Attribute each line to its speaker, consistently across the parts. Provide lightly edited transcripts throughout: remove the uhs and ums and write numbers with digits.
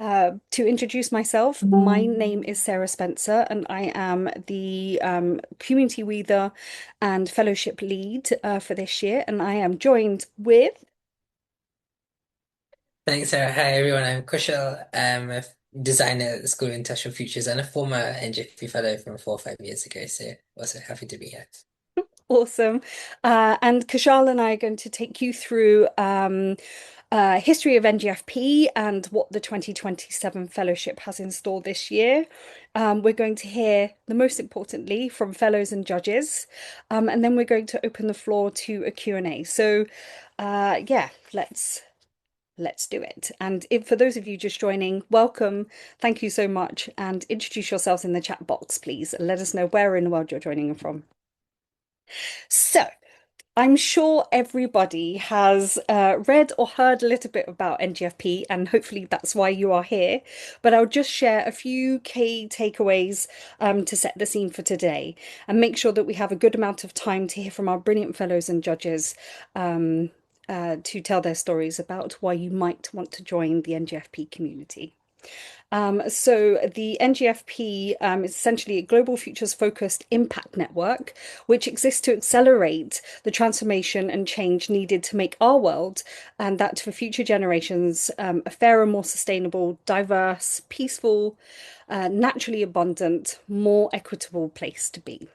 Speaker 1: To introduce myself, my name is Sarah Spencer, and I am the community leader and fellowship lead for this year. And I am joined with,
Speaker 2: Thanks, Sarah. Hi, everyone. I'm Kushal. I'm a designer at the School of Industrial Futures and a former NGFP Fellow from 4 or 5 years ago. So also happy to be here.
Speaker 1: awesome, and Kushal and I are going to take you through history of NGFP and what the 2027 fellowship has in store this year. We're going to hear, the most importantly, from fellows and judges, and then we're going to open the floor to a Q&A. So, yeah, let's do it. And if, for those of you just joining, welcome. Thank you so much. And introduce yourselves in the chat box, please. Let us know where in the world you're joining from. So, I'm sure everybody has read or heard a little bit about NGFP, and hopefully that's why you are here. But I'll just share a few key takeaways to set the scene for today and make sure that we have a good amount of time to hear from our brilliant fellows and judges to tell their stories about why you might want to join the NGFP community. So the NGFP is essentially a global futures focused impact network, which exists to accelerate the transformation and change needed to make our world and that for future generations a fairer, more sustainable, diverse, peaceful, naturally abundant, more equitable place to be.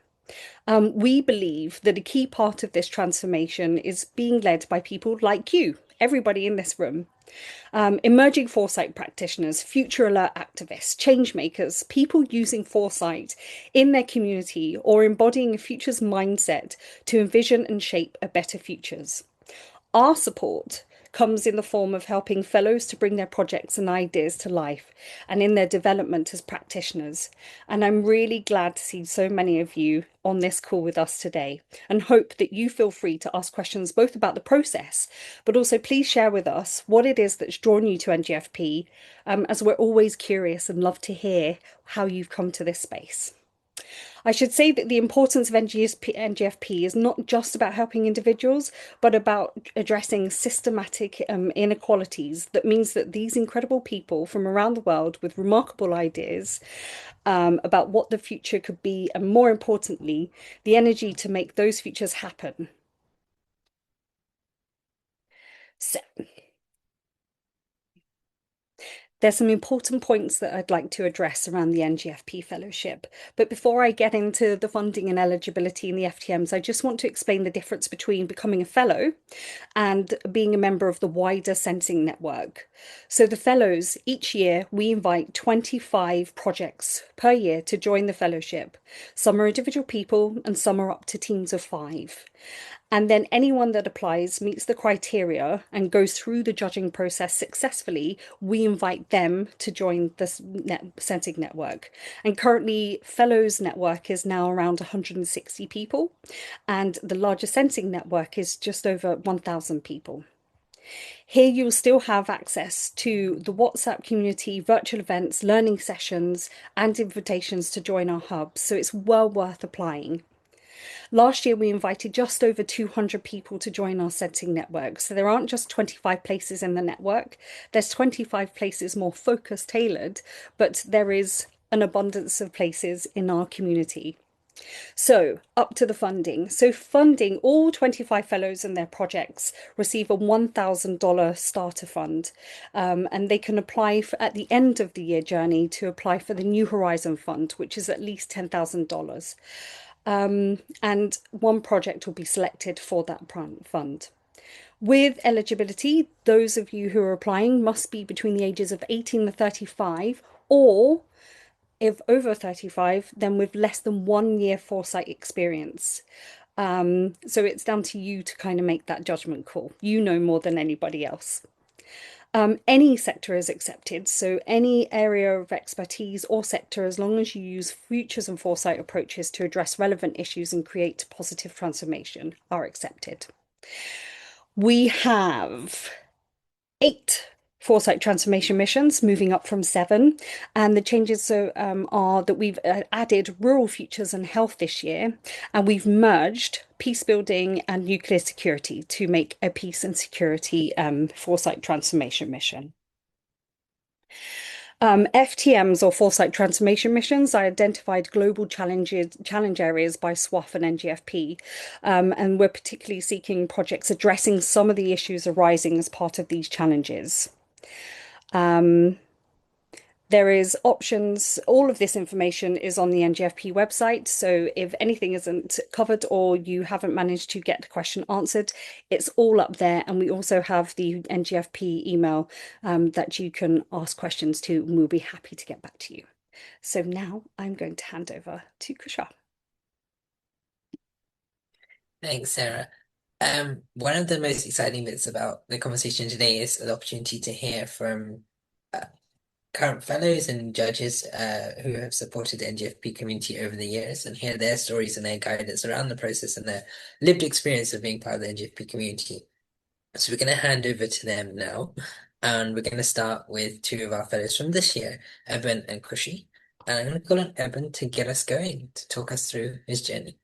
Speaker 1: We believe that a key part of this transformation is being led by people like you, everybody in this room. Emerging foresight practitioners, future alert activists, change makers, people using foresight in their community or embodying a futures mindset to envision and shape a better futures. Our support comes in the form of helping fellows to bring their projects and ideas to life and in their development as practitioners. And I'm really glad to see so many of you on this call with us today and hope that you feel free to ask questions both about the process, but also please share with us what it is that's drawn you to NGFP, as we're always curious and love to hear how you've come to this space. I should say that the importance of NGFP is not just about helping individuals, but about addressing systematic inequalities. That means that these incredible people from around the world with remarkable ideas about what the future could be, and more importantly, the energy to make those futures happen. So, there's some important points that I'd like to address around the NGFP Fellowship. But before I get into the funding and eligibility in the FTMs, I just want to explain the difference between becoming a fellow and being a member of the wider sensing network. So the fellows, each year we invite 25 projects per year to join the fellowship. Some are individual people and some are up to teams of 5. And then anyone that applies meets the criteria and goes through the judging process successfully, we invite them to join this sensing network. And currently, Fellows Network is now around 160 people, and the larger sensing network is just over 1,000 people. Here you'll still have access to the WhatsApp community, virtual events, learning sessions, and invitations to join our hub. So it's well worth applying. Last year, we invited just over 200 people to join our sensing network. So there aren't just 25 places in the network, there's 25 places more focused, tailored, but there is an abundance of places in our community. So, up to the funding. So, funding, all 25 fellows and their projects receive a $1,000 starter fund, and they can apply for, at the end of the year journey to apply for the New Horizon Fund, which is at least $10,000. And one project will be selected for that fund. With eligibility, those of you who are applying must be between the ages of 18 and 35, or if over 35, then with less than 1 year foresight experience. So it's down to you to kind of make that judgment call. You know more than anybody else. Any sector is accepted, so any area of expertise or sector, as long as you use futures and foresight approaches to address relevant issues and create positive transformation, are accepted. We have 8 foresight transformation missions, moving up from 7. And the changes are that we've added rural futures and health this year, and we've merged peace building and nuclear security to make a peace and security foresight transformation mission. FTMs or foresight transformation missions. I identified global challenge areas by SWAF and NGFP, and we're particularly seeking projects addressing some of the issues arising as part of these challenges. Um, there is options. All of this information is on the NGFP website. So if anything isn't covered or you haven't managed to get the question answered, it's all up there. And we also have the NGFP email that you can ask questions to, and we'll be happy to get back to you. So now I'm going to hand over to Kushal.
Speaker 2: Thanks, Sarah. One of the most exciting bits about the conversation today is the opportunity to hear from uh, current fellows and judges who have supported the NGFP community over the years and hear their stories and their guidance around the process and their lived experience of being part of the NGFP community. So we're going to hand over to them now, and we're going to start with two of our fellows from this year, Eben and Kushi. And I'm going to call on Eben to get us going, to talk us through his journey.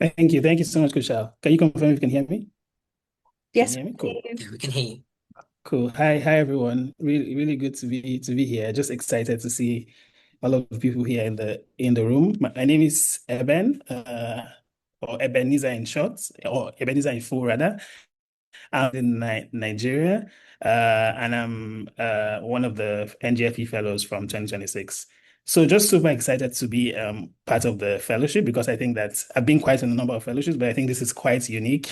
Speaker 3: Thank you. Thank you so much, Kushal. Can you confirm if you can hear me? Can you
Speaker 1: Yes,
Speaker 3: hear me? Cool.
Speaker 2: Yeah, we can hear you.
Speaker 3: Cool. Hi everyone. Really good to be here. Just excited to see all of the people here in the room. My name is Eben, or Ebenezer in short, or Ebenezer in full rather. I'm in Nigeria, and I'm one of the NGFP Fellows from 2026. So just super excited to be part of the fellowship because I think that I've been quite in a number of fellowships, but I think this is quite unique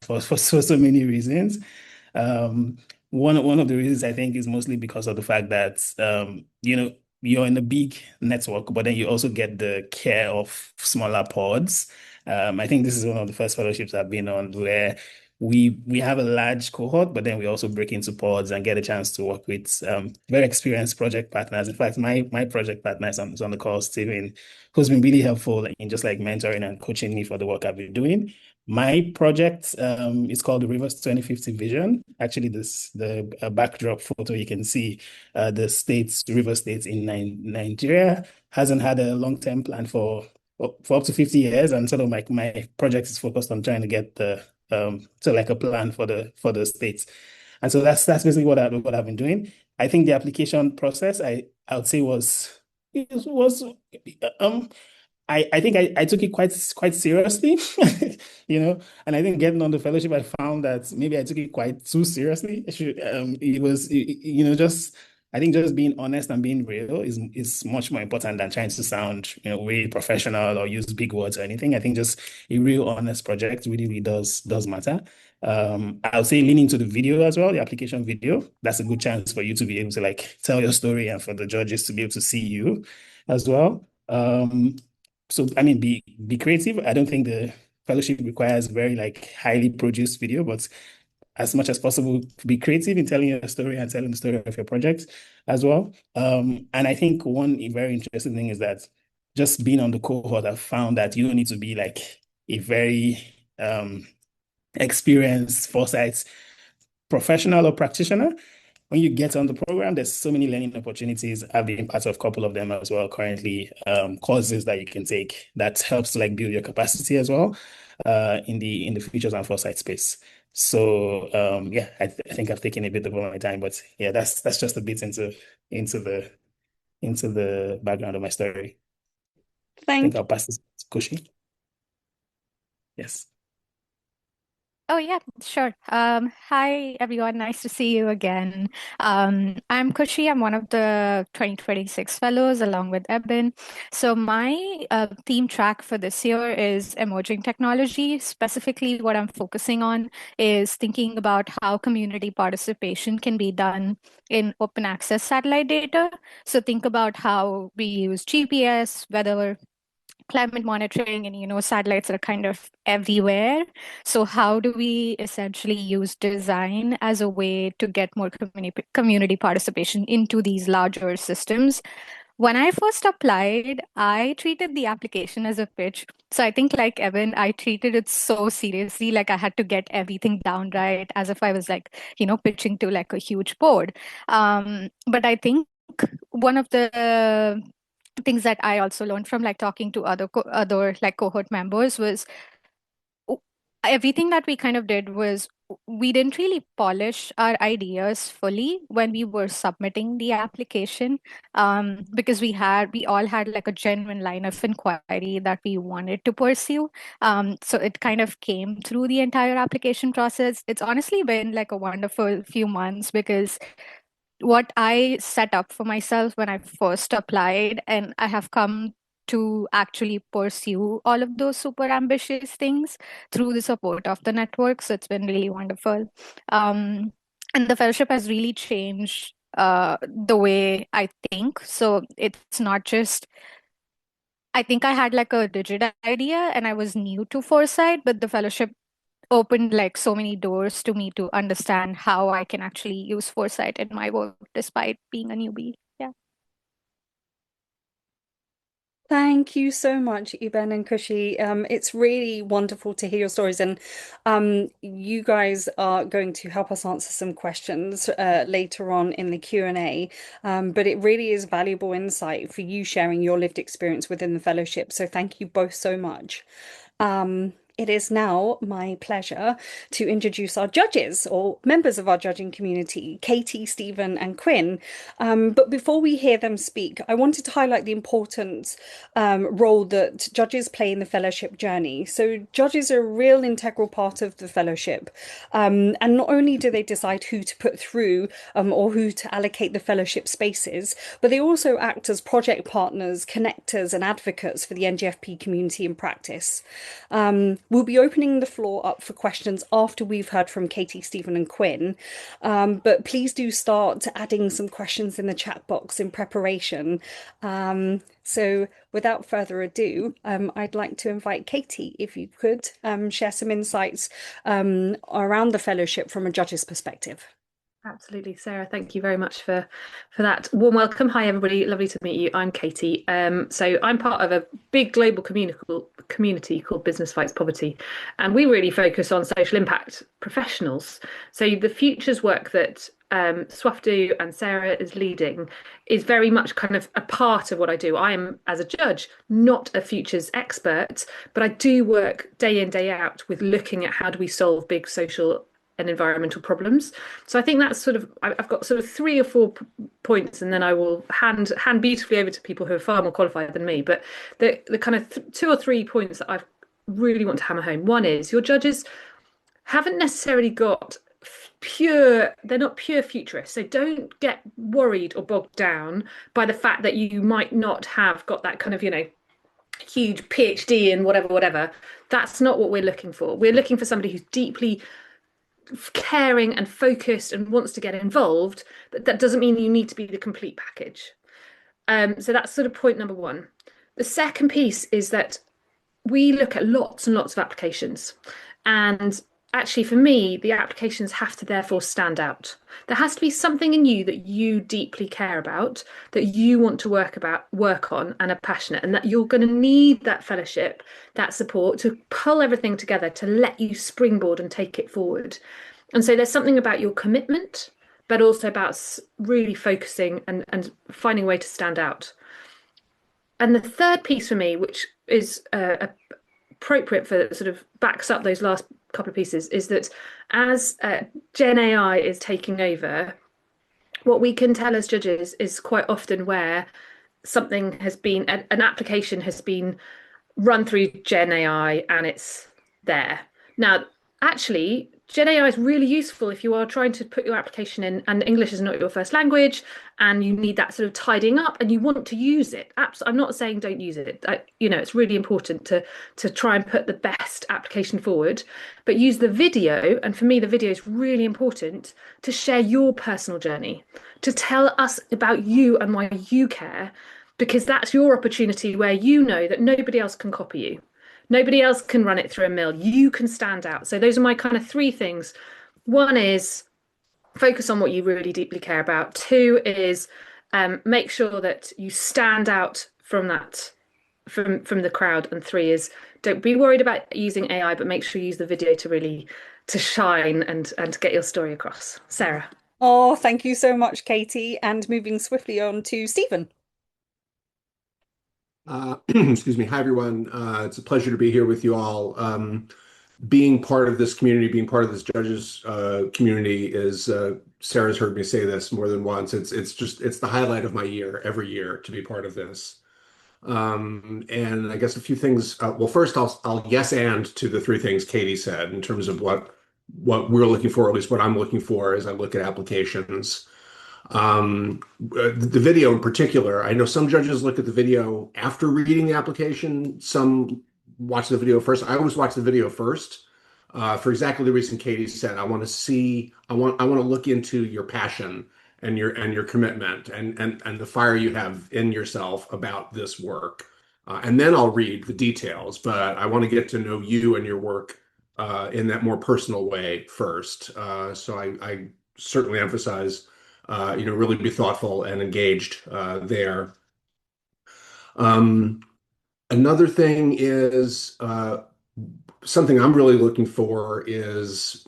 Speaker 3: for so many reasons. Um, one of the reasons I think is mostly because of the fact that you're in a big network, but then you also get the care of smaller pods. I think this is one of the first fellowships I've been on where we have a large cohort, but then we also break into pods and get a chance to work with very experienced project partners. In fact, my project partner is on the call, Steven, who's been really helpful in just like mentoring and coaching me for the work I've been doing. My project is called the Rivers 2050 Vision. Actually, the backdrop photo you can see the river states in Nigeria hasn't had a long-term plan for up to 50 years, and sort of like my project is focused on trying to get the so like a plan for the states. And so that's basically what I've been doing. I think the application process I would say was um I think I took it quite seriously, and I think getting on the fellowship, I found that maybe I took it quite too seriously. It was, just I think just being honest and being real is much more important than trying to sound, really professional or use big words or anything. I think just a real honest project really does matter. I would say leaning to the video as well, the application video. That's a good chance for you to be able to like tell your story and for the judges to be able to see you as well. So I mean, be creative. I don't think the fellowship requires very like highly produced video, but as much as possible, be creative in telling your story and telling the story of your project as well. And I think one very interesting thing is that just being on the cohort, I've found that you don't need to be like a very experienced foresight professional or practitioner. When you get on the program, there's so many learning opportunities. I've been part of a couple of them as well currently, courses that you can take that helps to like build your capacity as well in the futures and foresight space. So yeah, I think I've taken a bit of my time, but yeah, that's just a bit into the into the background of my story. I think
Speaker 1: thank
Speaker 3: I'll pass this to Kushi. Yes.
Speaker 4: Oh, yeah, sure. Hi, everyone. Nice to see you again. I'm Kushi. I'm one of the 2026 fellows along with Eben. So my theme track for this year is emerging technology. Specifically, what I'm focusing on is thinking about how community participation can be done in open access satellite data. So think about how we use GPS, weather climate monitoring, and satellites are kind of everywhere. So how do we essentially use design as a way to get more community participation into these larger systems? When I first applied, I treated the application as a pitch. So I think, like Evan, I treated it so seriously, like I had to get everything down right, as if I was like, pitching to like a huge board. But I think one of the things that I also learned from like talking to other like cohort members was everything that we kind of did was we didn't really polish our ideas fully when we were submitting the application, because we all had like a genuine line of inquiry that we wanted to pursue. So it kind of came through the entire application process. It's honestly been like a wonderful few months, because what I set up for myself when I first applied, and I have come to actually pursue all of those super ambitious things through the support of the network. So it's been really wonderful. And the fellowship has really changed the way I think. So it's not just, I think I had like a rigid idea and I was new to foresight, but the fellowship opened like so many doors to me to understand how I can actually use foresight in my work despite being a newbie. Yeah.
Speaker 1: Thank you so much, Eben and Kushi. It's really wonderful to hear your stories, and you guys are going to help us answer some questions later on in the Q&A. But it really is valuable insight for you sharing your lived experience within the fellowship. So thank you both so much. It is now my pleasure to introduce our judges or members of our judging community, Katie, Stephen, and Quinn. But before we hear them speak, I wanted to highlight the important role that judges play in the fellowship journey. So judges are a real integral part of the fellowship. And not only do they decide who to put through or who to allocate the fellowship spaces, but they also act as project partners, connectors, and advocates for the NGFP community in practice. We'll be opening the floor up for questions after we've heard from Katie, Stephen, and Quinn. But please do start adding some questions in the chat box in preparation. So without further ado, I'd like to invite Katie, if you could share some insights around the fellowship from a judge's perspective.
Speaker 5: Absolutely, Sarah. Thank you very much for that warm welcome. Hi, everybody. Lovely to meet you. I'm Katie. So I'm part of a big global community called Business Fights Poverty, and we really focus on social impact professionals. So the futures work that Swafdu and Sarah is leading is very much kind of a part of what I do. I am, as a judge, not a futures expert, but I do work day in, day out with looking at how do we solve big social and environmental problems. So I think that's sort of, I've got sort of 3 or 4 points, and then I will hand beautifully over to people who are far more qualified than me. But the kind of 2 or 3 points that I really want to hammer home. One is your judges haven't necessarily got they're not pure futurists. So don't get worried or bogged down by the fact that you might not have got that kind of, huge PhD in whatever. That's not what we're looking for. We're looking for somebody who's deeply caring and focused and wants to get involved, but that doesn't mean you need to be the complete package. So that's sort of point number 1. The second piece is that we look at lots and lots of applications, and actually for me the applications have to therefore stand out. There has to be something in you that you deeply care about, that you want to work on and are passionate, and that you're going to need that fellowship, that support to pull everything together to let you springboard and take it forward. And so there's something about your commitment, but also about really focusing and finding a way to stand out. And the third piece for me, which is appropriate for sort of backs up those last couple of pieces, is that as Gen AI is taking over, what we can tell as judges is quite often where something has been, an application has been run through Gen AI and it's there. Now, actually, Gen AI is really useful if you are trying to put your application in and English is not your first language and you need that sort of tidying up and you want to use it. I'm not saying don't use it. It's really important to try and put the best application forward, but use the video. And for me, the video is really important to share your personal journey, to tell us about you and why you care, because that's your opportunity where you know that nobody else can copy you. Nobody else can run it through a mill. You can stand out. So those are my kind of 3 things. 1 is focus on what you really deeply care about. 2 is make sure that you stand out from the crowd. And 3 is don't be worried about using AI, but make sure you use the video to shine and get your story across. Sarah.
Speaker 1: Oh, thank you so much, Katie. And moving swiftly on to Stephen.
Speaker 6: Excuse me. Hi, everyone. It's a pleasure to be here with you all. being part of this community, being part of this judges community is Sarah's heard me say this more than once. It's the highlight of my year every year to be part of this. And I guess a few things. Well, first I'll yes and to the three things Katie said in terms of what we're looking for, or at least what I'm looking for as I look at applications. The video in particular, I know some judges look at the video after reading the application. Some watch the video first. I always watch the video first, for exactly the reason Katie said. I want to look into your passion and your commitment and the fire you have in yourself about this work. And then I'll read the details, but I want to get to know you and your work in that more personal way first. So I certainly emphasize really be thoughtful and engaged there. Another thing is something I'm really looking for is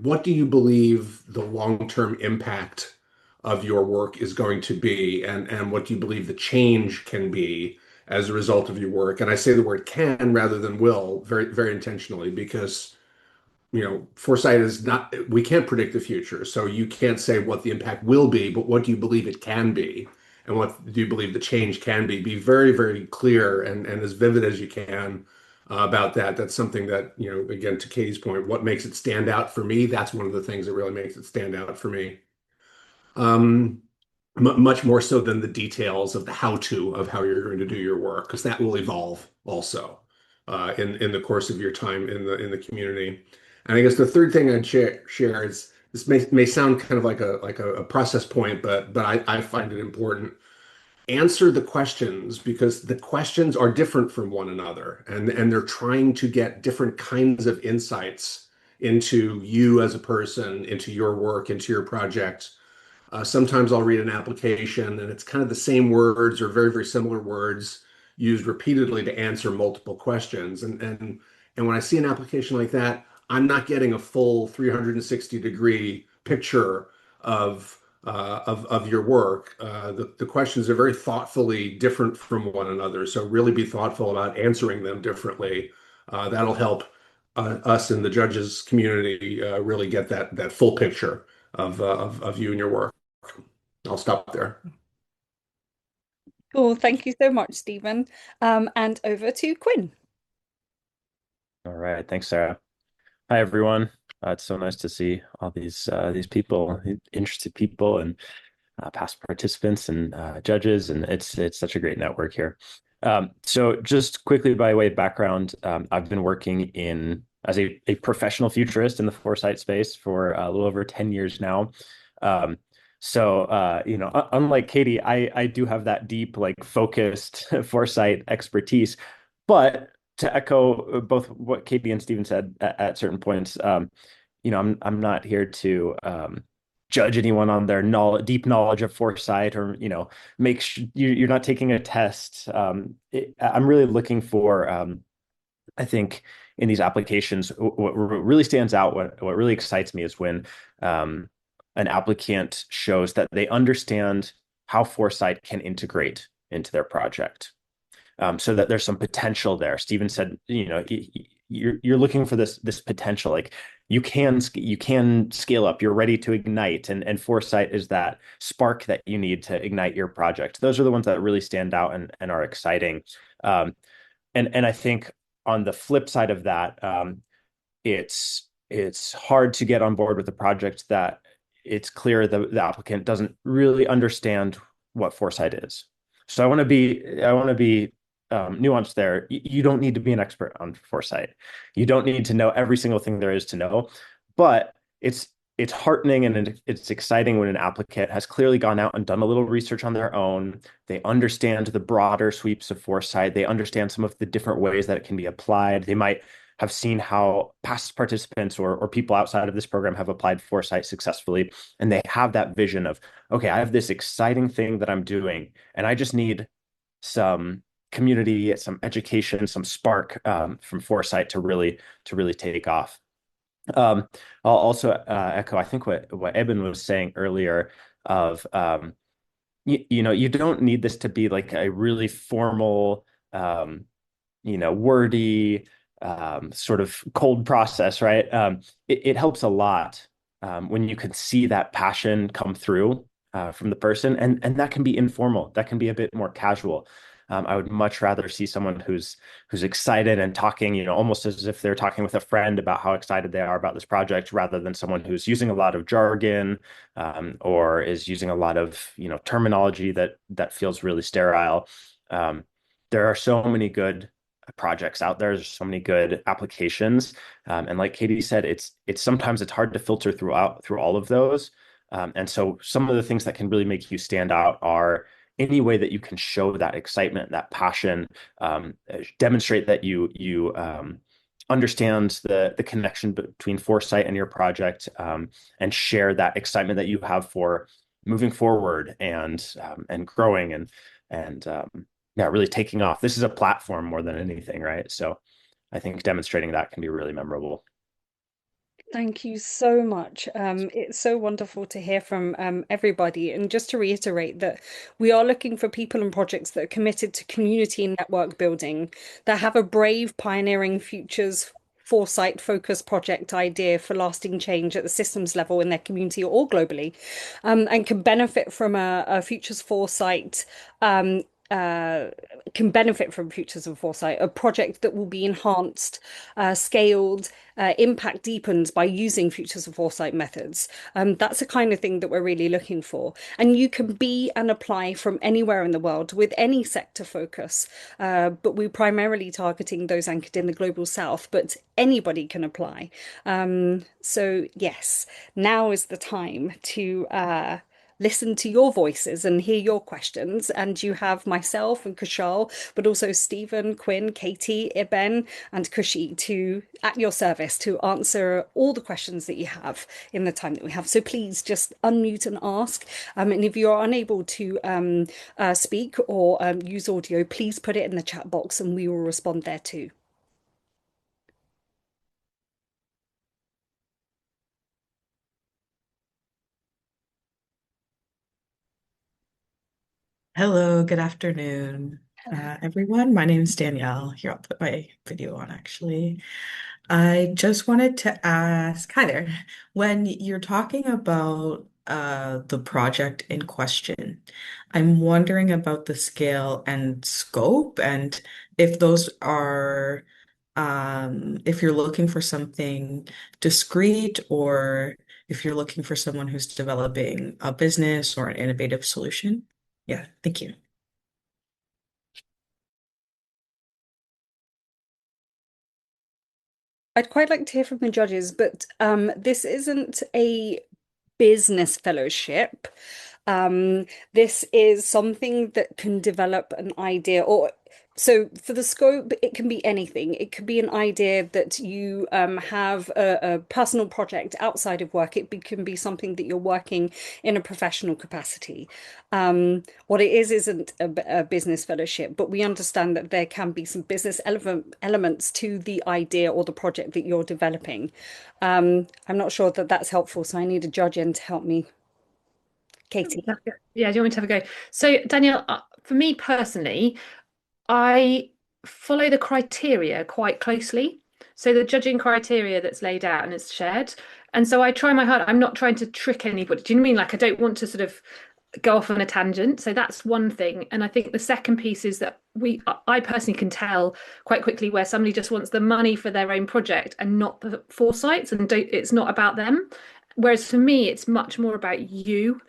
Speaker 6: what do you believe the long-term impact of your work is going to be, and what do you believe the change can be as a result of your work? And I say the word can rather than will very, very intentionally because foresight is not, we can't predict the future. So you can't say what the impact will be, but what do you believe it can be? And what do you believe the change can be? Be very, very clear and as vivid as you can about that. That's something that, again, to Katie's point, what makes it stand out for me? That's one of the things that really makes it stand out for me. Much more so than the details of the how-to of how you're going to do your work, because that will evolve also in the course of your time in the community. And I guess the third thing I'd share is this may sound kind of like a process point, but I find it important. Answer the questions because the questions are different from one another, and they're trying to get different kinds of insights into you as a person, into your work, into your project. Sometimes I'll read an application and it's kind of the same words or very, very similar words used repeatedly to answer multiple questions. And when I see an application like that, I'm not getting a full 360-degree picture of your work. The questions are very thoughtfully different from one another. So really be thoughtful about answering them differently. That'll help us in the judges community really get that full picture of you and your work. I'll stop there.
Speaker 1: Cool. Thank you so much, Stephen. And over to Quinn.
Speaker 7: All right. Thanks, Sarah. Hi, everyone. It's so nice to see all these people, interested people, and past participants and judges, and it's such a great network here. So just quickly by way of background, I've been working as a professional futurist in the foresight space for a little over 10 years now. So unlike Katie, I do have that deep, like focused foresight expertise, but to echo both what Katie and Stephen said at certain points, I'm not here to judge anyone on their deep knowledge of foresight, or make sure you're not taking a test. I'm really looking for, I think, in these applications, what really stands out, what really excites me is when an applicant shows that they understand how foresight can integrate into their project. So that there's some potential there. Stephen said, you're looking for this potential, like you can scale up, you're ready to ignite, and foresight is that spark that you need to ignite your project. Those are the ones that really stand out and are exciting. And I think on the flip side of that, it's hard to get on board with a project that it's clear the applicant doesn't really understand what foresight is. So I want to be nuanced there. You don't need to be an expert on foresight. You don't need to know every single thing there is to know, but it's heartening and it's exciting when an applicant has clearly gone out and done a little research on their own. They understand the broader sweeps of foresight. They understand some of the different ways that it can be applied. They might have seen how past participants or people outside of this program have applied foresight successfully. And they have that vision of, okay, I have this exciting thing that I'm doing, and I just need some community, some education, some spark from foresight to really take off. I'll also echo, I think, what Eben was saying earlier of, you don't need this to be like a really formal, wordy, sort of cold process, right? It helps a lot when you can see that passion come through from the person, and that can be informal. That can be a bit more casual. I would much rather see someone who's excited and talking, almost as if they're talking with a friend about how excited they are about this project, rather than someone who's using a lot of jargon or is using a lot of terminology that feels really sterile. Um, there are so many good projects out there. There's so many good applications, and like Katie said, it's sometimes it's hard to filter through all of those. And so some of the things that can really make you stand out are any way that you can show that excitement, that passion, demonstrate that you understand the connection between foresight and your project, and share that excitement that you have for moving forward and growing and yeah, really taking off. This is a platform more than anything, right? So I think demonstrating that can be really memorable.
Speaker 1: Thank you so much. It's so wonderful to hear from everybody. And just to reiterate that we are looking for people and projects that are committed to community and network building, that have a brave, pioneering futures foresight focused project idea for lasting change at the systems level in their community or globally, and can benefit from a futures foresight. Can benefit from Futures of Foresight, a project that will be enhanced, scaled, impact deepened by using Futures of Foresight methods. That's the kind of thing that we're really looking for. And you can be and apply from anywhere in the world with any sector focus, but we're primarily targeting those anchored in the global south, but anybody can apply. So yes, now is the time to listen to your voices and hear your questions. And you have myself and Kushal, but also Stephen, Quinn, Katie, Iben, and Kushi at your service to answer all the questions that you have in the time that we have. So please just unmute and ask. And if you're unable to speak or use audio, please put it in the chat box and we will respond there too.
Speaker 8: Hello, good afternoon, everyone. My name is Danielle. Here, I'll put my video on actually. I just wanted to ask, hi there. When you're talking about the project in question, I'm wondering about the scale and scope, and if those are, if you're looking for something discrete, or if you're looking for someone who's developing a business or an innovative solution. Yeah, thank you.
Speaker 1: I'd quite like to hear from the judges, but this isn't a business fellowship. This is something that can develop an idea, or so for the scope, it can be anything. It could be an idea that you have a personal project outside of work. Can be something that you're working in a professional capacity. What it is isn't a business fellowship, but we understand that there can be some business elements to the idea or the project that you're developing. I'm not sure that that's helpful, so I need a judge in to help me. Katie.
Speaker 5: Yeah, do you want me to have a go? So, Danielle, for me personally, I follow the criteria quite closely. So the judging criteria that's laid out and it's shared. And so I try my hard. I'm not trying to trick anybody. Do you know what I mean? Like I don't want to sort of go off on a tangent. So that's one thing. And I think the second piece is that I personally can tell quite quickly where somebody just wants the money for their own project and not the foresights, and it's not about them. Whereas for me, it's much more about you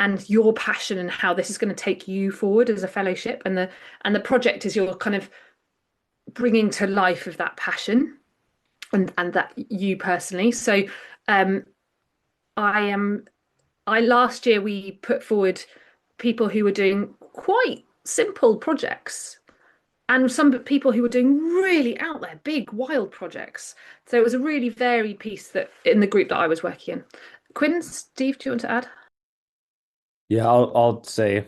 Speaker 5: and your passion and how this is going to take you forward as a fellowship, and the project is your kind of bringing to life of that passion and that you personally. So I last year we put forward people who were doing quite simple projects and some people who were doing really out there big wild projects. So it was a really varied piece that in the group that I was working in. Quinn, Steve, do you want to add?
Speaker 7: Yeah, I'll say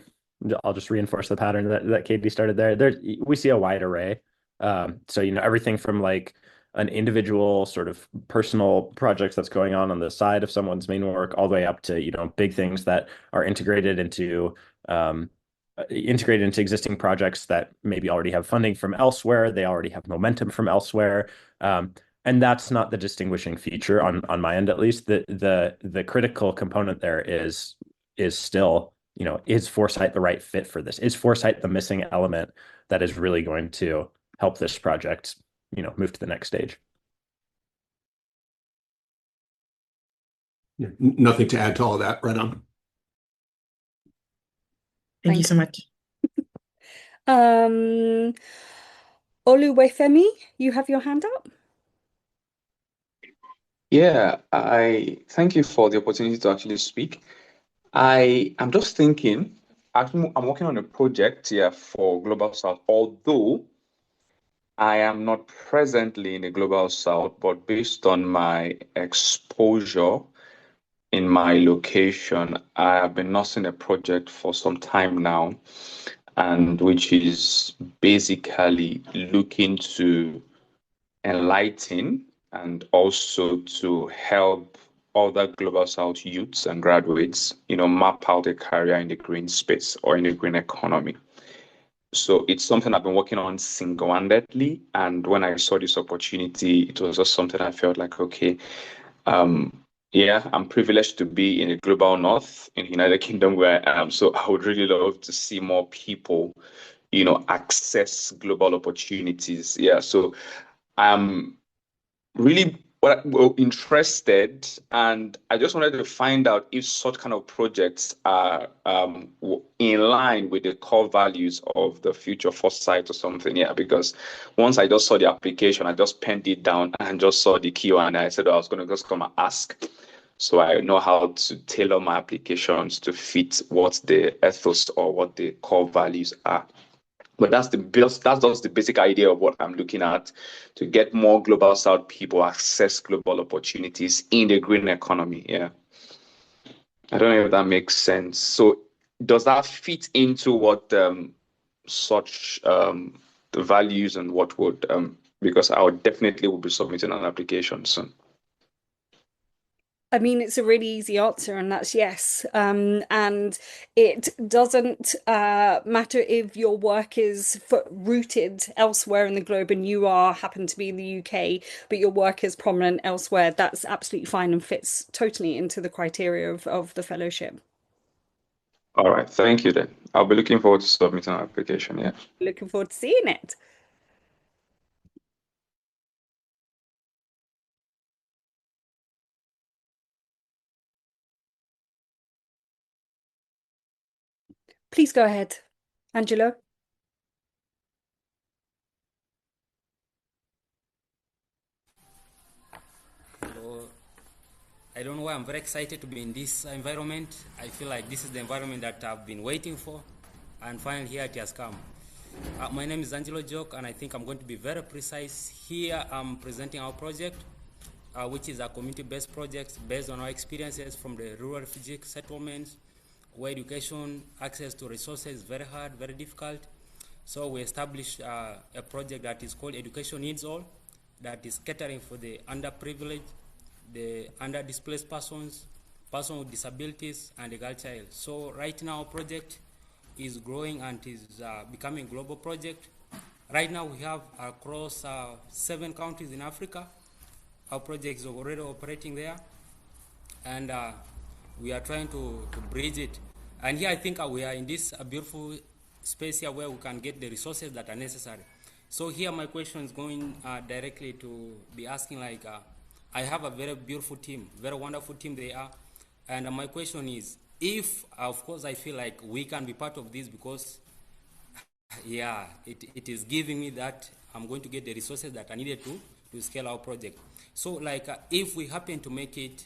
Speaker 7: I'll just reinforce the pattern that Katie started there. We see a wide array. So everything from like an individual sort of personal projects that's going on the side of someone's main work, all the way up to big things that are integrated into integrated into existing projects that maybe already have funding from elsewhere. They already have momentum from elsewhere. And that's not the distinguishing feature on my end, at least. The critical component there is still, is Foresight the right fit for this? Is Foresight the missing element that is really going to help this project, move to the next stage?
Speaker 6: Yeah, nothing to add to all of that. Right on.
Speaker 8: Thank you so much.
Speaker 1: Oluwafemi, you have your hand up.
Speaker 9: Yeah, I thank you for the opportunity to actually speak. I'm just thinking, actually, I'm working on a project here for Global South, although I am not presently in the Global South, but based on my exposure in my location, I have been nursing a project for some time now, and which is basically looking to enlighten and also to help other Global South youths and graduates, map out a career in the green space or in the green economy. So it's something I've been working on single-handedly. And when I saw this opportunity, it was just something I felt like, okay, yeah, I'm privileged to be in the global north in the United Kingdom where I am. So I would really love to see more people, access global opportunities. Yeah, so I'm really interested, and I just wanted to find out if such kind of projects are in line with the core values of the Future Foresight or something. Yeah, because once I just saw the application, I just penned it down and just saw the key and I said, I was going to just come and ask. So I know how to tailor my applications to fit what the ethos or what the core values are. But that's just the basic idea of what I'm looking at, to get more Global South people access global opportunities in the green economy. Yeah. I don't know if that makes sense. So does that fit into what such the values and what would because I would definitely will be submitting an application soon.
Speaker 1: I mean, it's a really easy answer, and that's yes. And it doesn't matter if your work is rooted elsewhere in the globe and you happen to be in the UK, but your work is prominent elsewhere. That's absolutely fine and fits totally into the criteria of the fellowship.
Speaker 9: All right, thank you then. I'll be looking forward to submitting an application. Yeah.
Speaker 1: Looking forward to seeing it. Please go ahead, Angelo.
Speaker 10: Hello. I don't know why I'm very excited to be in this environment. I feel like this is the environment that I've been waiting for, and finally here it has come. My name is Angelo Joke, and I think I'm going to be very precise. Here I'm presenting our project, which is a community-based project based on our experiences from the rural refugee settlements, where education access to resources is very hard, very difficult. So we established a project that is called Education Needs All, that is catering for the underprivileged, the under-displaced persons, persons with disabilities, and the girl child. So right now our project is growing and is becoming a global project. Right now we have across 7 countries in Africa. Our project is already operating there, and we are trying to bridge it. And here I think we are in this beautiful space here where we can get the resources that are necessary. So here my question is going directly to be asking, like, I have a very beautiful team, very wonderful team they are. And my question is, if, of course, I feel like we can be part of this because, yeah, it is giving me that I'm going to get the resources that I needed to scale our project. So, like, if we happen to make it,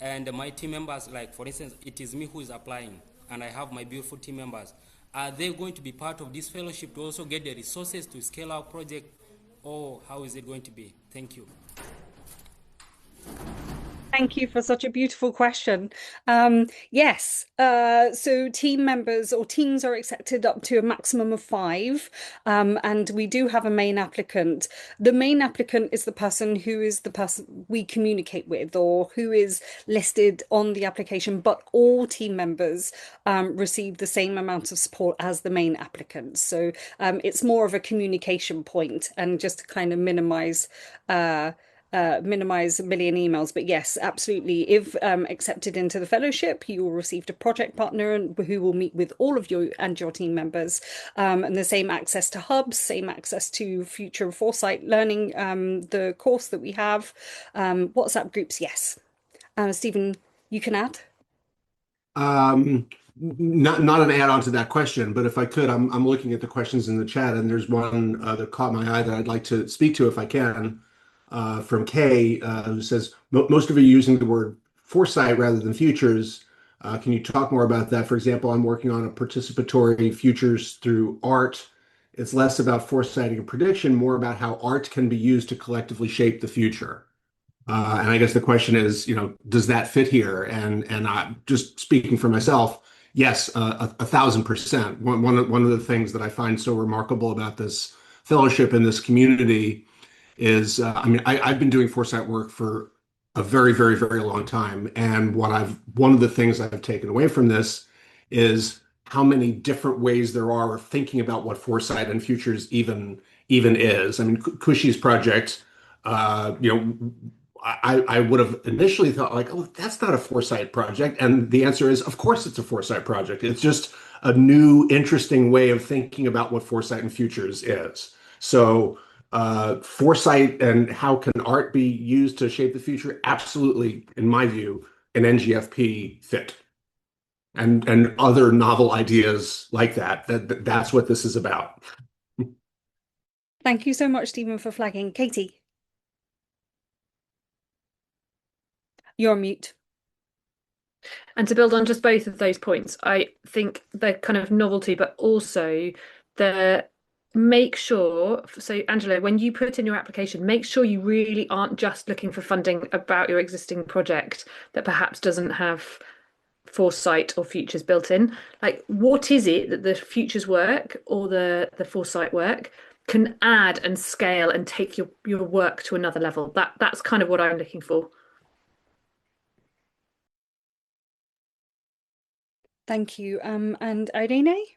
Speaker 10: and my team members, like, for instance, it is me who is applying, and I have my beautiful team members, are they going to be part of this fellowship to also get the resources to scale our project, or how is it going to be? Thank you.
Speaker 1: Thank you for such a beautiful question. Yes, so team members or teams are accepted up to a maximum of five, and we do have a main applicant. The main applicant is the person who is the person we communicate with or who is listed on the application, but all team members receive the same amount of support as the main applicant. So it's more of a communication point and just to kind of minimize a million emails. But yes, absolutely. If accepted into the fellowship, you will receive a project partner who will meet with all of you and your team members, and the same access to hubs, same access to future foresight learning, the course that we have, WhatsApp groups. Yes. Stephen, you can add.
Speaker 6: Not an add-on to that question, but if I could, I'm looking at the questions in the chat, and there's one that caught my eye that I'd like to speak to if I can, from Kay, who says most of you are using the word foresight rather than futures. Can you talk more about that? For example, I'm working on a participatory futures through art. It's less about foresighting and prediction, more about how art can be used to collectively shape the future. And I guess the question is, does that fit here? And I, just speaking for myself, yes, 1,000%. One of the things that I find so remarkable about this fellowship and this community is, I've been doing foresight work for a very, very, very long time, and one of the things I've taken away from this is how many different ways there are of thinking about what foresight and futures even is. I mean, Kushi's project, I would have initially thought like, oh, that's not a foresight project. And the answer is, of course, it's a foresight project. It's just a new, interesting way of thinking about what foresight and futures is. So, foresight and how can art be used to shape the future? Absolutely, in my view, an NGFP fit. And other novel ideas like that's what this is about.
Speaker 1: Thank you so much, Stephen, for flagging. Katie, you're on mute.
Speaker 5: And to build on just both of those points, I think the kind of novelty, but also the make sure, so Angela, when you put in your application, make sure you really aren't just looking for funding about your existing project that perhaps doesn't have foresight or futures built in. Like, what is it that the futures work or the foresight work can add and scale and take your work to another level? That's kind of what I'm looking for.
Speaker 1: Thank you. And Irene?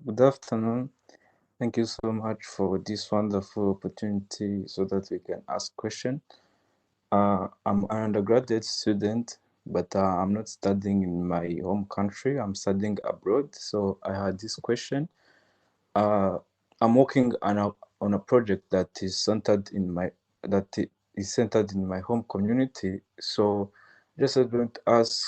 Speaker 11: Good afternoon. Thank you so much for this wonderful opportunity so that we can ask questions. I'm an undergraduate student, but I'm not studying in my home country. I'm studying abroad. So I had this question. I'm working on a project that is centered in my home community. So just going to ask,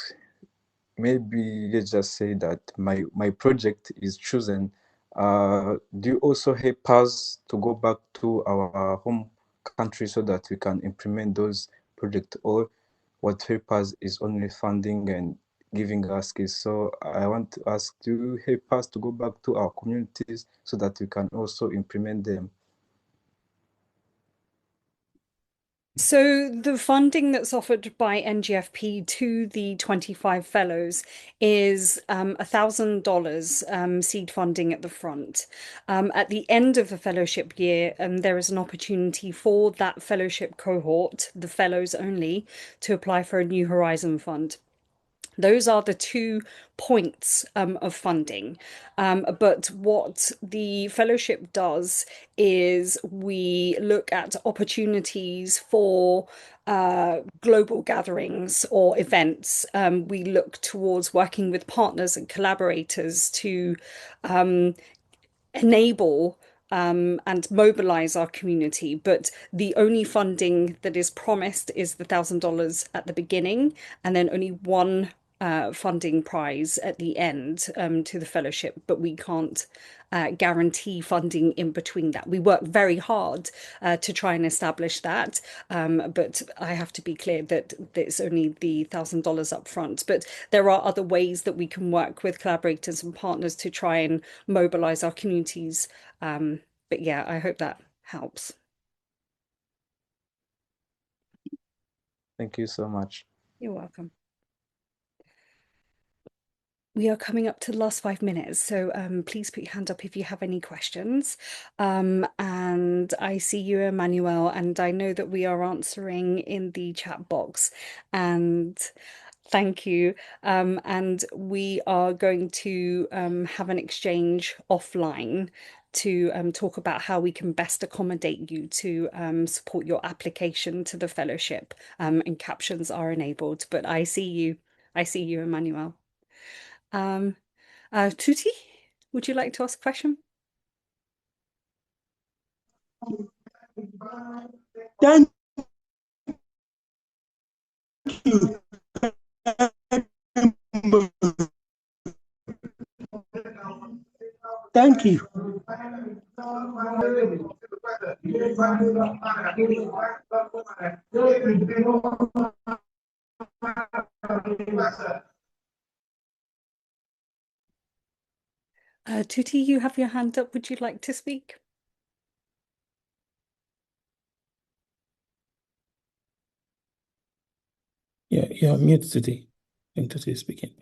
Speaker 11: maybe let's just say that my project is chosen. Do you also help us to go back to our home country so that we can implement those projects, or what help us is only funding and giving us skills? So I want to ask, do you help us to go back to our communities so that we can also implement them?
Speaker 1: So the funding that's offered by NGFP to the 25 fellows is $1,000 seed funding at the front. At the end of the fellowship year, there is an opportunity for that fellowship cohort, the fellows only, to apply for a New Horizon fund. Those are the 2 points of funding. But what the fellowship does is we look at opportunities for global gatherings or events. We look towards working with partners and collaborators to enable and mobilize our community. But the only funding that is promised is the $1,000 at the beginning, and then only one funding prize at the end to the fellowship, but we can't guarantee funding in between that. We work very hard to try and establish that, but I have to be clear that it's only the $1,000 up front. But there are other ways that we can work with collaborators and partners to try and mobilize our communities. But yeah, I hope that helps.
Speaker 11: Thank you so much.
Speaker 1: You're welcome. We are coming up to the last 5 minutes, so please put your hand up if you have any questions. And I see you, Emmanuel, and I know that we are answering in the chat box. And thank you. And we are going to have an exchange offline to talk about how we can best accommodate you to support your application to the fellowship, and captions are enabled. But I see you, Emmanuel. Tuti, would you like to ask a question?
Speaker 12: Thank you. Thank you.
Speaker 1: Tuti, you have your hand up. Would you like to speak?
Speaker 3: Yeah, you're mute, Tuti. I think Tuti is speaking.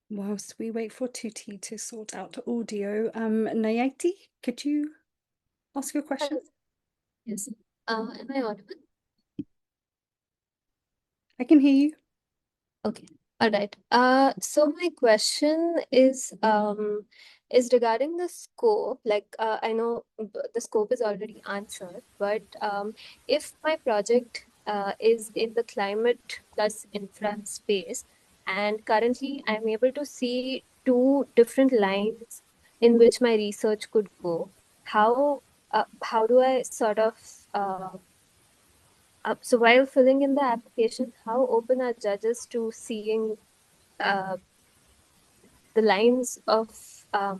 Speaker 1: Whilst we wait for Tuti to sort out audio, Nayati, could you ask your question?
Speaker 13: Yes. Am I audible?
Speaker 1: I can hear you.
Speaker 13: Okay. All right. So my question is regarding the scope. Like, I know the scope is already answered, but if my project is in the climate plus infra space, and currently I'm able to see two different lines in which my research could go, how do I sort of so while filling in the application, how open are judges to seeing uh, the lines of I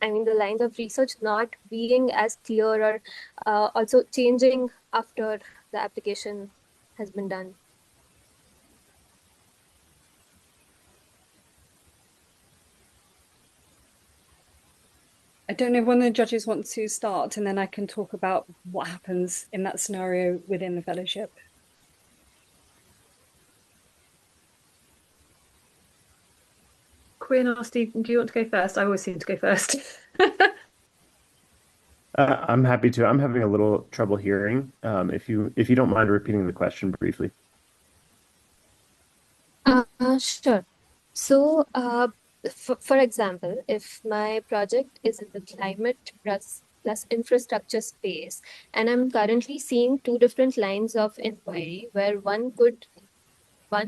Speaker 13: mean the lines of research not being as clear or also changing after the application has been done?
Speaker 1: I don't know if one of the judges wants to start, and then I can talk about what happens in that scenario within the fellowship.
Speaker 5: Quinn or Steve, do you want to go first? I always seem to go first.
Speaker 7: I'm happy to. I'm having a little trouble hearing. If you don't mind repeating the question briefly.
Speaker 13: Sure. So, for example, if my project is in the climate plus infrastructure space, and I'm currently seeing two different lines of inquiry where one could go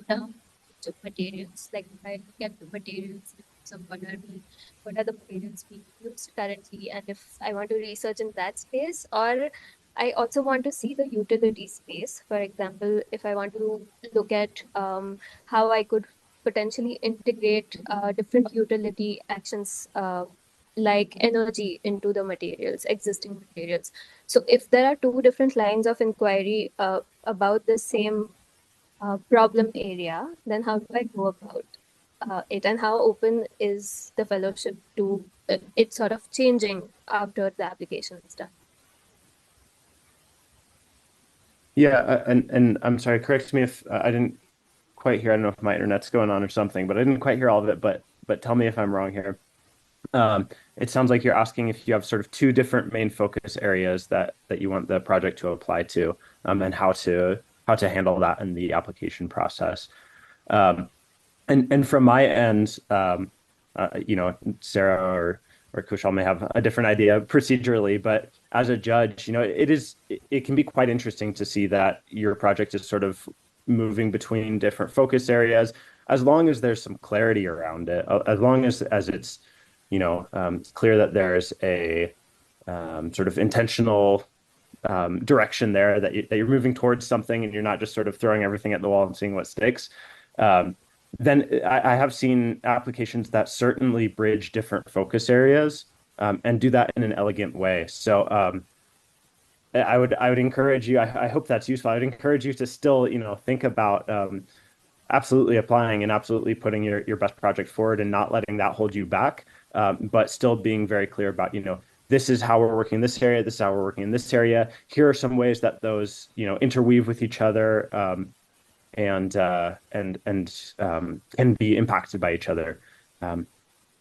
Speaker 13: down to materials, like if I look at the materials, so what are the materials being used currently, and if I want to research in that space, or I also want to see the utility space. For example, if I want to look at how I could potentially integrate different utility actions like energy into the materials, existing materials. So if there are two different lines of inquiry about the same problem area, then how do I go about it, and how open is the fellowship to it sort of changing after the application is done?
Speaker 7: Yeah, and I'm sorry, correct me if I didn't quite hear. I don't know if my internet's going on or something, but I didn't quite hear all of it. But tell me if I'm wrong here. It sounds like you're asking if you have sort of two different main focus areas that you want the project to apply to, and how to handle that in the application process. And from my end, Sarah or Kushal may have a different idea procedurally, but as a judge, it can be quite interesting to see that your project is sort of moving between different focus areas, as long as there's some clarity around it, as long as it's clear that there's a sort of intentional direction there, that you're moving towards something and you're not just sort of throwing everything at the wall and seeing what sticks. Then I have seen applications that certainly bridge different focus areas, and do that in an elegant way. So I would encourage you. I hope that's useful. I would encourage you to still, think about absolutely applying and absolutely putting your best project forward and not letting that hold you back, but still being very clear about, this is how we're working in this area. This is how we're working in this area. Here are some ways that those, interweave with each other, and can be impacted by each other.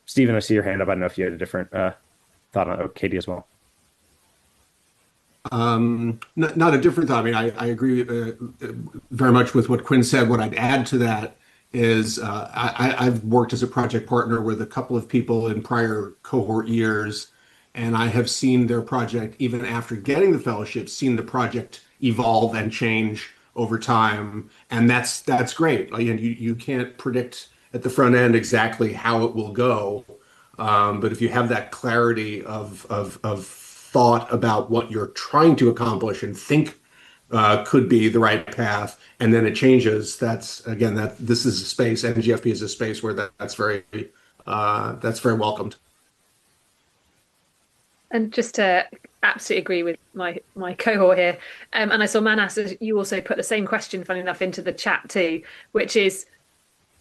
Speaker 7: Stephen, I see your hand up. I don't know if you had a different thought on Katie as well.
Speaker 6: Not a different thought. I mean, I agree very much with what Quinn said. What I'd add to that is I've worked as a project partner with a couple of people in prior cohort years, and I have seen their project, even after getting the fellowship, seen the project evolve and change over time, and that's great. Like, you can't predict at the front end exactly how it will go, but if you have that clarity of thought about what you're trying to accomplish and think could be the right path, and then it changes. That's again, that this is a space. NGFP is a space where that's very welcomed.
Speaker 5: And just to absolutely agree with my cohort here, and I saw Manas, you also put the same question, funny enough, into the chat too, which is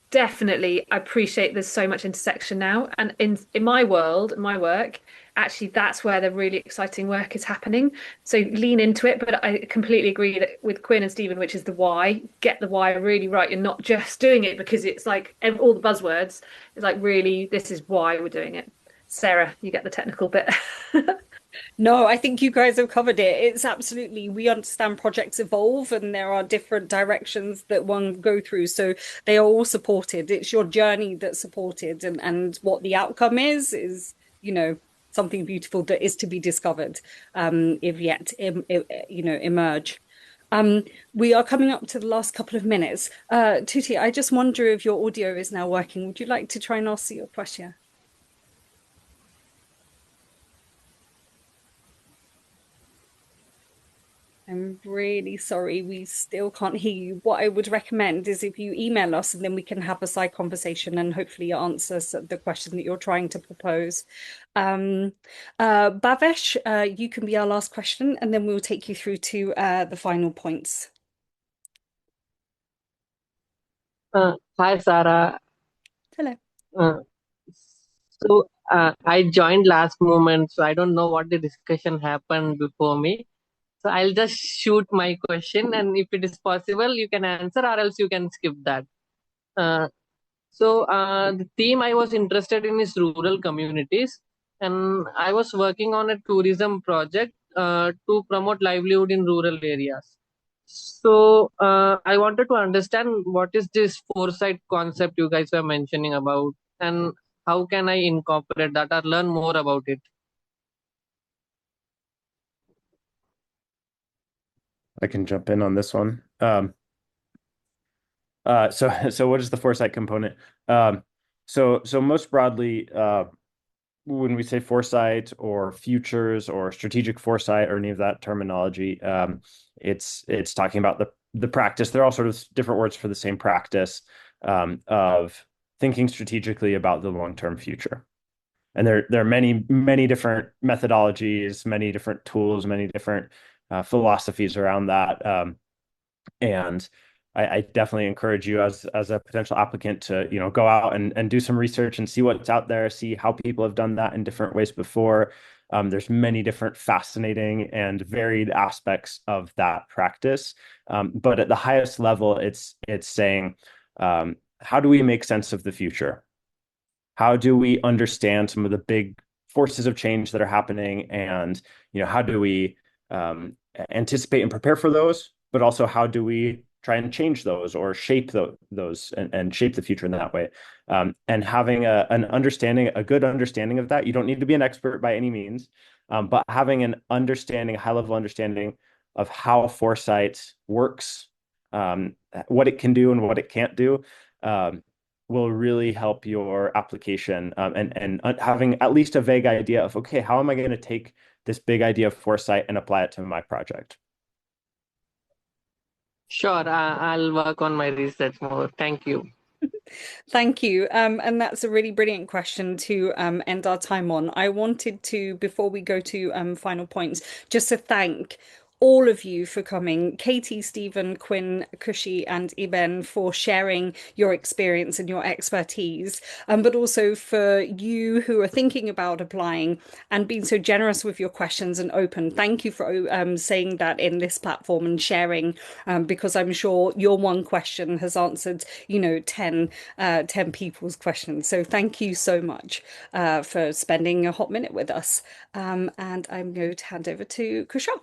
Speaker 5: definitely, I appreciate there's so much intersection now, and in my world, in my work, actually that's where the really exciting work is happening. So lean into it, but I completely agree that with Quinn and Stephen, which is the why. Get the why really right. You're not just doing it because it's like all the buzzwords. It's like, really, this is why we're doing it. Sarah, you get the technical bit.
Speaker 1: No, I think you guys have covered it. It's absolutely, we understand projects evolve and there are different directions that one go through. So they are all supported. It's your journey that's supported, and what the outcome is, something beautiful that is to be discovered, if yet, emerge. We are coming up to the last couple of minutes. Tuti, I just wonder if your audio is now working. Would you like to try and ask your question? I'm really sorry, we still can't hear you. What I would recommend is if you email us and then we can have a side conversation and hopefully answer the question that you're trying to propose. Bhavesh, you can be our last question and then we'll take you through to the final points.
Speaker 14: Hi, Sarah.
Speaker 1: Hello.
Speaker 14: I joined last moment, so I don't know what the discussion happened before me. So I'll just shoot my question, and if it is possible, you can answer, or else you can skip that. The theme I was interested in is rural communities, and I was working on a tourism project to promote livelihood in rural areas. So I wanted to understand what is this foresight concept you guys were mentioning about, and how can I incorporate that or learn more about it?
Speaker 7: I can jump in on this one. So what is the foresight component? So most broadly, when we say foresight or futures or strategic foresight or any of that terminology, it's talking about the practice. They're all sort of different words for the same practice of thinking strategically about the long-term future. And there are many different methodologies, many different tools, many different philosophies around that. And I definitely encourage you as a potential applicant to go out and do some research and see what's out there, see how people have done that in different ways before. There's many different fascinating and varied aspects of that practice. But at the highest level, it's saying, how do we make sense of the future? How do we understand some of the big forces of change that are happening? And how do we anticipate and prepare for those? But also, how do we try and change those or shape those and shape the future in that way? And having a good understanding of that. You don't need to be an expert by any means, but having a high-level understanding of how foresight works, what it can do and what it can't do, will really help your application, and having at least a vague idea of, okay, how am I going to take this big idea of foresight and apply it to my project?
Speaker 14: Sure, I'll work on my research more. Thank you.
Speaker 1: Thank you. And that's a really brilliant question to end our time on. I wanted to, before we go to final points, just to thank all of you for coming. Katie, Stephen, Quinn, Kushi, and Iben for sharing your experience and your expertise, but also for you who are thinking about applying and being so generous with your questions and open. Thank you for saying that in this platform and sharing, because I'm sure your one question has answered, 10 people's questions. So thank you so much for spending a hot minute with us. And I'm going to hand over to Kushal.